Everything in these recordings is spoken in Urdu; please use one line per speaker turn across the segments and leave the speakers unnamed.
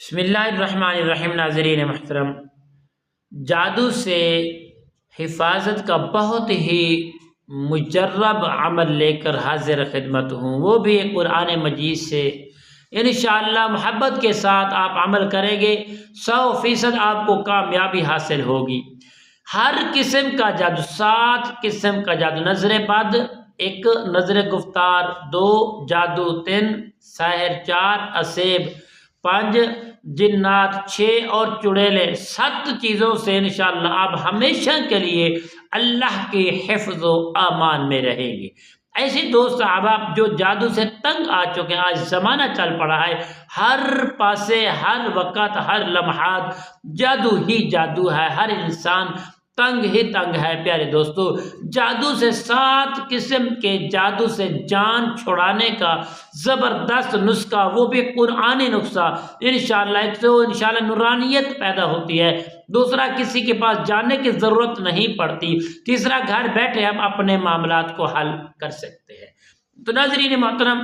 بسم اللہ الرحمن الرحیم۔ ناظرین محترم، جادو سے حفاظت کا بہت ہی مجرب عمل لے کر حاضر خدمت ہوں، وہ بھی قرآن مجید سے۔ انشاءاللہ محبت کے ساتھ آپ عمل کریں گے 100% آپ کو کامیابی حاصل ہوگی۔ ہر قسم کا جادو، 7 قسم کا جادو: نظر بد 1، نظر گفتار 2، جادو 3، سحر 4، اسیب 5، جنات 6 اور چڑیلے 7 چیزوں سے انشاءاللہ آپ ہمیشہ کے لیے اللہ کے حفظ و امان میں رہیں گے۔ ایسے دوست احباب جو جادو سے تنگ آ چکے ہیں، آج زمانہ چل پڑا ہے، ہر پاسے ہر وقت ہر لمحات جادو ہی جادو ہے، ہر انسان تنگ ہی تنگ ہے۔ پیارے دوستو، جادو سے 7 قسم کے جادو سے جان چھڑانے کا زبردست نسخہ، وہ بھی قرآنی نسخہ انشاءاللہ۔ ایک تو انشاءاللہ نورانیت پیدا ہوتی ہے، دوسرا کسی کے پاس جانے کی ضرورت نہیں پڑتی، تیسرا گھر بیٹھے ہم اپنے معاملات کو حل کر سکتے ہیں۔ تو ناظرین محترم،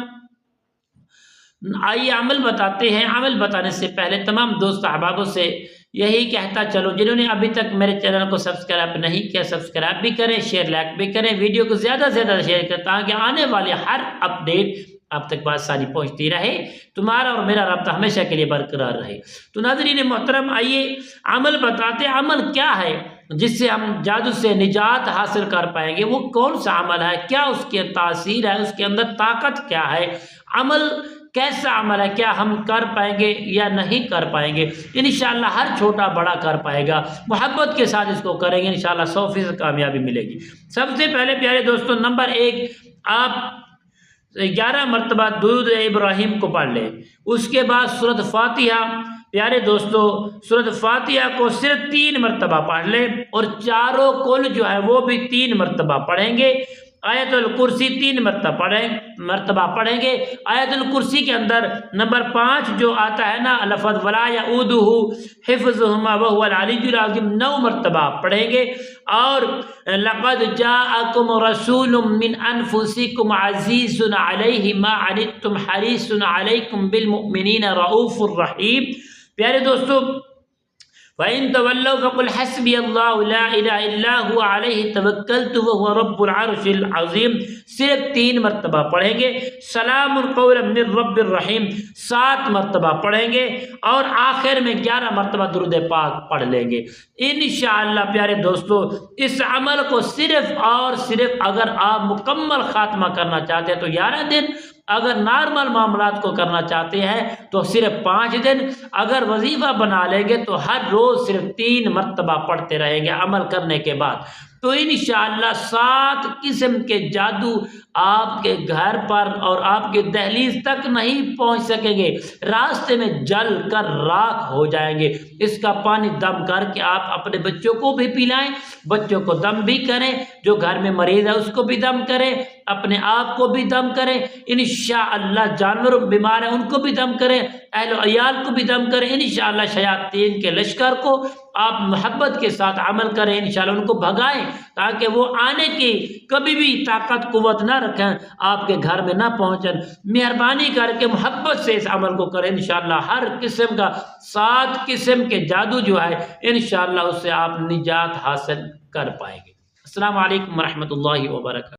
آئیے عمل بتاتے ہیں۔ عمل بتانے سے پہلے تمام دوست احبابوں سے یہی کہتا چلو، جنہوں نے ابھی تک میرے چینل کو سبسکرائب نہیں کیا، سبسکرائب بھی کریں، شیئر لائک بھی کریں، ویڈیو کو زیادہ سے زیادہ شیئر کریں تاکہ آنے والے ہر اپڈیٹ آپ تک بات ساری پہنچتی رہے، تمہارا اور میرا رابطہ ہمیشہ کے لیے برقرار رہے۔ تو ناظرین محترم، آئیے عمل بتاتے ہیں۔ عمل کیا ہے جس سے ہم جادو سے نجات حاصل کر پائیں گے؟ وہ کون سا عمل ہے؟ کیا اس کی تاثیر ہے؟ اس کے اندر طاقت کیا ہے؟ عمل کیسا عمل ہے؟ کیا ہم کر پائیں گے یا نہیں کر پائیں گے؟ انشاءاللہ ہر چھوٹا بڑا کر پائے گا، محبت کے ساتھ اس کو کریں گے، انشاءاللہ 100% کامیابی ملے گی۔ سب سے پہلے پیارے دوستو، نمبر 1، آپ 11 مرتبہ درود ابراہیم کو پڑھ لیں۔ اس کے بعد سورۃ فاتحہ، پیارے دوستو سورۃ فاتحہ کو صرف 3 مرتبہ پڑھ لیں، اور چاروں کل جو ہے وہ بھی 3 مرتبہ پڑھیں گے۔ آیت الکرسی 3 مرتبہ پڑھیں گے۔ آیت الکرسی کے اندر نمبر 5 جو آتا ہے نا لفظ ولا یؤودہ حفظہما وہو العلی العظیم، 9 مرتبہ پڑھیں گے۔ اور لقد جاءکم رسول من انفسکم عزیز علیہ ما عنتم حریص علیکم بالمؤمنین رؤوف الرحیم۔ پیارے دوستو، وَإِن تَوَلَّوْا فَقُلْ حَسْبِيَ اللَّهُ لَا إِلَهَ إِلَّا هُوَ عَلَيْهِ تَوَكَّلْتُ وَهُوَ رَبُّ الْعَرْشِ الْعَظِيمِ صرف 3 مرتبہ پڑھیں گے۔ سلام قولا من رب الرحیم 7 مرتبہ پڑھیں گے، اور آخر میں 11 مرتبہ درود پاک پڑھ لیں گے انشاءاللہ۔ پیارے دوستو، اس عمل کو صرف اور صرف اگر آپ مکمل خاتمہ کرنا چاہتے ہیں تو 11 دن، اگر نارمل معاملات کو کرنا چاہتے ہیں تو صرف 5 دن، اگر وظیفہ بنا لیں گے تو ہر روز صرف 3 مرتبہ پڑھتے رہیں گے عمل کرنے کے بعد، تو انشاءاللہ 7 قسم کے جادو آپ کے گھر پر اور آپ کے دہلیز تک نہیں پہنچ سکیں گے، راستے میں جل کر راکھ ہو جائیں گے۔ اس کا پانی دم کر کے آپ اپنے بچوں کو بھی پلائیں، بچوں کو دم بھی کریں، جو گھر میں مریض ہے اس کو بھی دم کریں، اپنے آپ کو بھی دم کریں انشاءاللہ، جانور بیمار ہیں ان کو بھی دم کریں، اہل و عیال کو بھی دم کریں انشاءاللہ۔ شیاطین کے لشکر کو آپ محبت کے ساتھ عمل کریں انشاءاللہ، ان کو بھگائیں تاکہ وہ آنے کی کبھی بھی طاقت قوت نہ رکھیں، آپ کے گھر میں نہ پہنچیں۔ مہربانی کر کے محبت سے اس عمل کو کریں انشاءاللہ۔ ہر قسم کا 7 قسم کے جادو جو ہے انشاءاللہ اس سے آپ نجات حاصل کر پائیں گے۔ السلام علیکم ورحمۃ اللہ وبرکاتہ۔